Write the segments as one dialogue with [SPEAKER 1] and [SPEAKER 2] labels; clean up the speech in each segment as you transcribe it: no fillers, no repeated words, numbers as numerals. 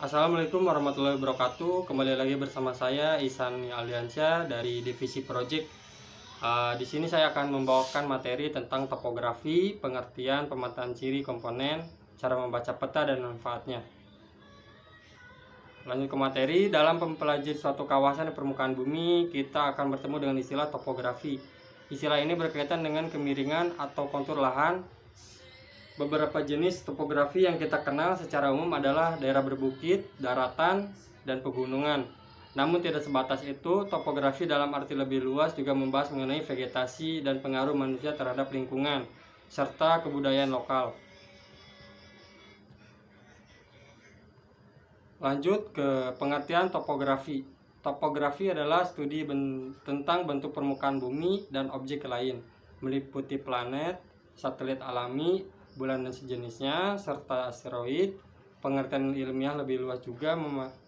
[SPEAKER 1] Assalamualaikum warahmatullahi wabarakatuh. Kembali lagi bersama saya Ihsan Aldiansyah dari divisi Project. Di sini saya akan membawakan materi tentang topografi, pengertian, pemetaan ciri komponen, cara membaca peta dan manfaatnya. Lanjut ke materi. Dalam mempelajari suatu kawasan di permukaan bumi, kita akan bertemu dengan istilah topografi. Istilah ini berkaitan dengan kemiringan atau kontur lahan. Beberapa jenis topografi yang kita kenal secara umum adalah daerah berbukit, daratan, dan pegunungan. Namun tidak sebatas itu, topografi dalam arti lebih luas juga membahas mengenai vegetasi dan pengaruh manusia terhadap lingkungan, serta kebudayaan lokal. Lanjut ke pengertian topografi. Topografi adalah studi tentang bentuk permukaan bumi dan objek lain, meliputi planet, satelit alami, bulan dan sejenisnya, serta asteroid. Pengertian ilmiah lebih luas juga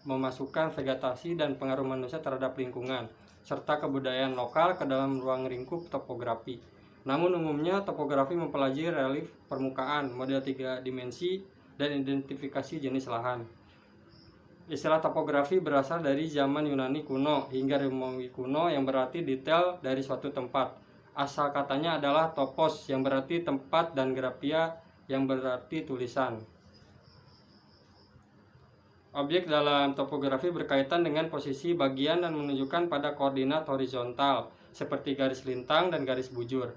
[SPEAKER 1] memasukkan vegetasi dan pengaruh manusia terhadap lingkungan, serta kebudayaan lokal ke dalam ruang lingkup topografi. Namun umumnya topografi mempelajari relief permukaan, model 3 dimensi, dan identifikasi jenis lahan. Istilah topografi berasal dari zaman Yunani kuno hingga Romawi kuno yang berarti detail dari suatu tempat. Asal katanya adalah topos yang berarti tempat dan grafia yang berarti tulisan. Objek dalam topografi berkaitan dengan posisi bagian dan menunjukkan pada koordinat horizontal seperti garis lintang dan garis bujur,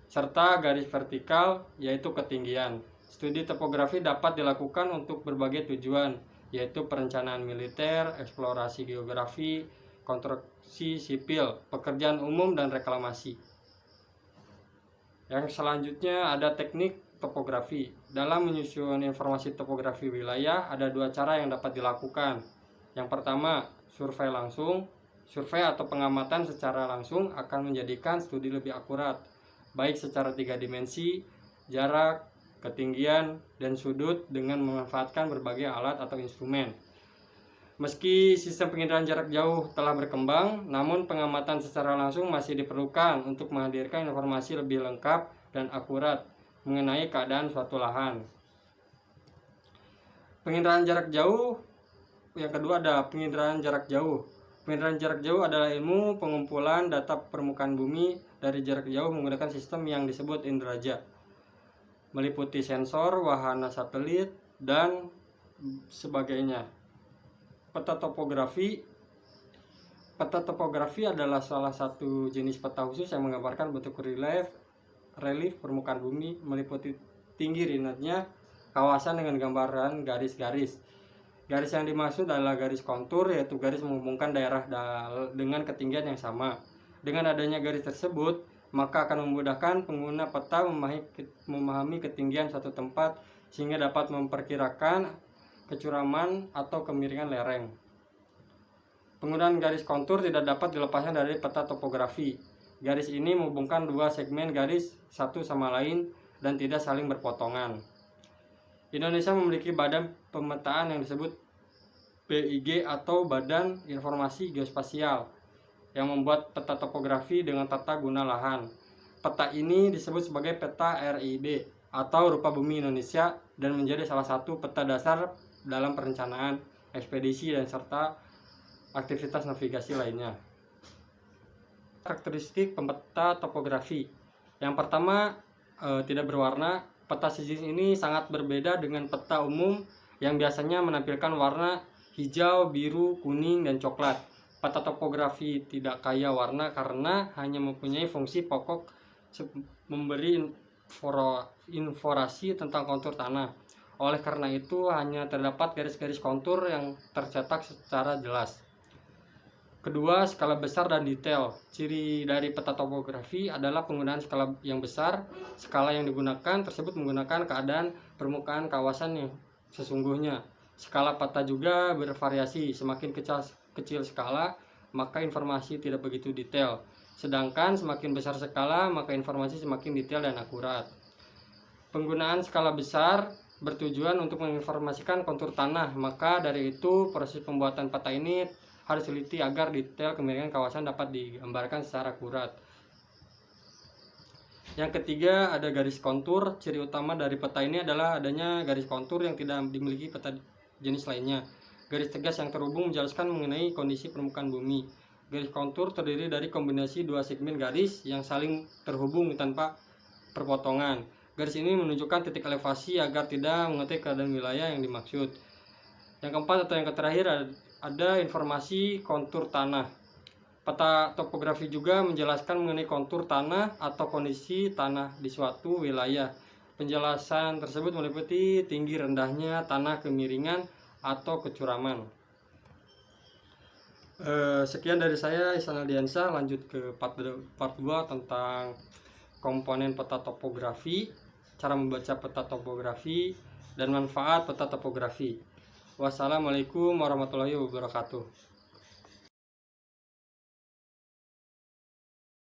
[SPEAKER 1] serta garis vertikal yaitu ketinggian. Studi topografi dapat dilakukan untuk berbagai tujuan, yaitu perencanaan militer, eksplorasi geografi, konstruksi sipil, pekerjaan umum, dan reklamasi. Yang selanjutnya ada teknik topografi. Dalam menyusun informasi topografi wilayah, ada dua cara yang dapat dilakukan. Yang pertama, survei langsung. Survei atau pengamatan secara langsung akan menjadikan studi lebih akurat, baik secara 3 dimensi, jarak, ketinggian, dan sudut dengan memanfaatkan berbagai alat atau instrumen. Meski sistem penginderaan jarak jauh telah berkembang, namun pengamatan secara langsung masih diperlukan untuk menghadirkan informasi lebih lengkap dan akurat mengenai keadaan suatu lahan. Penginderaan jarak jauh, yang kedua ada penginderaan jarak jauh. Penginderaan jarak jauh adalah ilmu pengumpulan data permukaan bumi dari jarak jauh menggunakan sistem yang disebut inderaja, meliputi sensor, wahana satelit, dan sebagainya. Peta topografi adalah salah satu jenis peta khusus yang menggambarkan bentuk relief permukaan bumi, meliputi tinggi rinatnya kawasan dengan gambaran garis-garis. Garis yang dimaksud adalah garis kontur, yaitu garis menghubungkan daerah dengan ketinggian yang sama. Dengan adanya garis tersebut, maka akan memudahkan pengguna peta memahami ketinggian suatu tempat sehingga dapat memperkirakan kecuraman atau kemiringan lereng. Penggunaan garis kontur tidak dapat dilepaskan dari peta topografi. Garis ini menghubungkan dua segmen garis satu sama lain dan tidak saling berpotongan. Indonesia memiliki badan pemetaan yang disebut BIG atau Badan Informasi Geospasial yang membuat peta topografi dengan tata guna lahan. Peta ini disebut sebagai peta RIB atau rupa bumi Indonesia dan menjadi salah satu peta dasar dalam perencanaan, ekspedisi, dan serta aktivitas navigasi lainnya. Karakteristik peta topografi. Yang pertama, tidak berwarna. Peta sejenis ini sangat berbeda dengan peta umum yang biasanya menampilkan warna hijau, biru, kuning, dan coklat. Peta topografi tidak kaya warna karena hanya mempunyai fungsi pokok memberi informasi tentang kontur tanah. Oleh karena itu hanya terdapat garis-garis kontur yang tercetak secara jelas. Kedua, skala besar dan detail. Ciri dari peta topografi adalah penggunaan skala yang besar. Skala yang digunakan tersebut menggunakan keadaan permukaan kawasan yang sesungguhnya. Skala peta juga bervariasi. Semakin kecil skala, maka informasi tidak begitu detail. Sedangkan semakin besar skala, maka informasi semakin detail dan akurat. Penggunaan skala besar bertujuan untuk menginformasikan kontur tanah, maka dari itu proses pembuatan peta ini harus teliti agar detail kemiringan kawasan dapat digambarkan secara akurat. Yang ketiga ada garis kontur. Ciri utama dari peta ini adalah adanya garis kontur yang tidak dimiliki peta jenis lainnya. Garis tegas yang terhubung menjelaskan mengenai kondisi permukaan bumi. Garis kontur terdiri dari kombinasi dua segmen garis yang saling terhubung tanpa perpotongan. Garis ini menunjukkan titik elevasi agar tidak mengerti keadaan wilayah yang dimaksud. Yang keempat atau yang terakhir ada informasi kontur tanah. Peta topografi juga menjelaskan mengenai kontur tanah atau kondisi tanah di suatu wilayah. Penjelasan tersebut meliputi tinggi rendahnya tanah, kemiringan, atau kecuraman. Sekian dari saya, Ihsan Aldiansyah. Lanjut ke part 2 tentang komponen peta topografi, cara membaca peta topografi, dan manfaat peta topografi. Wassalamualaikum warahmatullahi wabarakatuh.